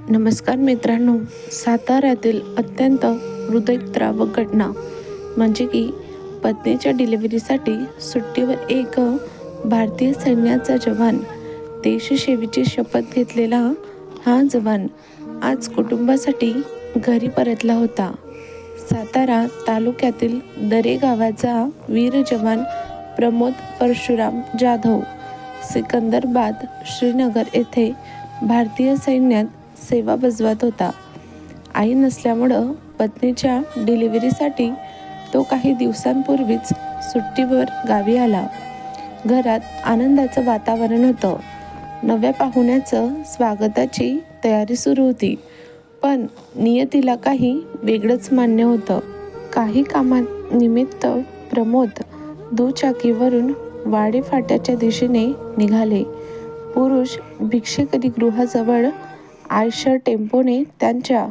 नमस्कार मित्रांनो, साताऱ्यातील अत्यंत हृदयद्रावक घटना म्हणजे की पत्नीच्या डिलिव्हरीसाठी सुट्टीवर एक भारतीय सैन्याचा जवान, देशसेवेची शपथ घेतलेला हा जवान आज कुटुंबासाठी घरी परतला होता. सातारा तालुक्यातील दरे गावाचा वीर जवान प्रमोद परशुराम जाधव सिकंदराबाद श्रीनगर येथे भारतीय सैन्यात सेवा बजावत होता. आई नसल्यामुळं पत्नीच्या डिलिव्हरीसाठी तो काही दिवसांपूर्वीच सुट्टीवर गावी आला. घरात आनंदाचं वातावरण होतं. नव्या पाहुण्याचं स्वागताची तयारी सुरू होती. पण नियतीला काही वेगळंच मान्य होतं. काही कामानिमित्त प्रमोद दुचाकीवरून वाडे फाट्याच्या दिशेने निघाले. पुरुष भिक्षुकरी गृहाजवळ आयशर टेम्पोने त्यांच्या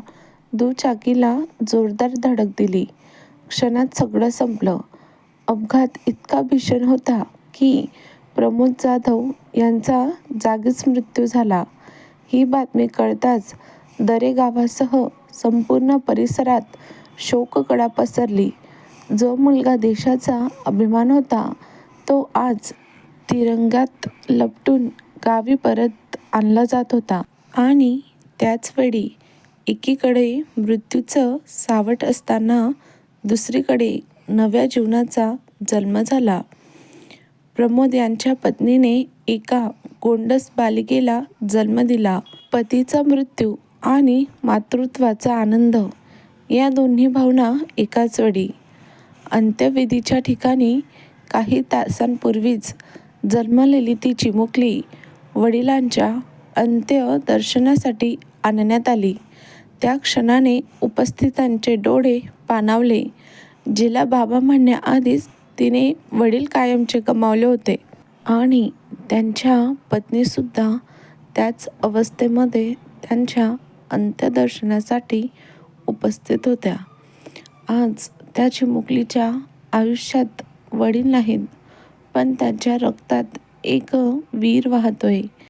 दुचाकीला जोरदार धडक दिली. क्षणात सगळं संपलं. अपघात इतका भीषण होता की प्रमोद जाधव यांचा जागीच मृत्यू झाला. ही बातमी कळताच दरे गावासह संपूर्ण परिसरात शोककळा पसरली. जो मुलगा देशाचा अभिमान होता तो आज तिरंग्यात लपटून गावी परत आणला जात होता. आणि त्याचवेळी एकीकडे मृत्यूचं सावट असताना दुसरीकडे नव्या जीवनाचा जन्म झाला. प्रमोद यांच्या पत्नीने एका गोंडस बालिकेला जन्म दिला. पतीचा मृत्यू आणि मातृत्वाचा आनंद या दोन्ही भावना एकाच वेळी. अंत्यविधीच्या ठिकाणी काही तासांपूर्वीच जन्मलेली ती चिमुकली वडिलांच्या अंत्यदर्शनासाठी आणण्यात आली. त्या क्षणाने उपस्थितांचे डोळे पाणावले. जिला बाबा म्हणण्याआधीच तिने वडील कायमचे गमावले होते. आणि त्यांच्या पत्नीसुद्धा त्याच अवस्थेमध्ये त्यांच्या अंत्यदर्शनासाठी उपस्थित होत्या. आज त्या चिमुकलीच्या आयुष्यात वडील नाहीत, पण त्यांच्या रक्तात एक वीर वाहतोय.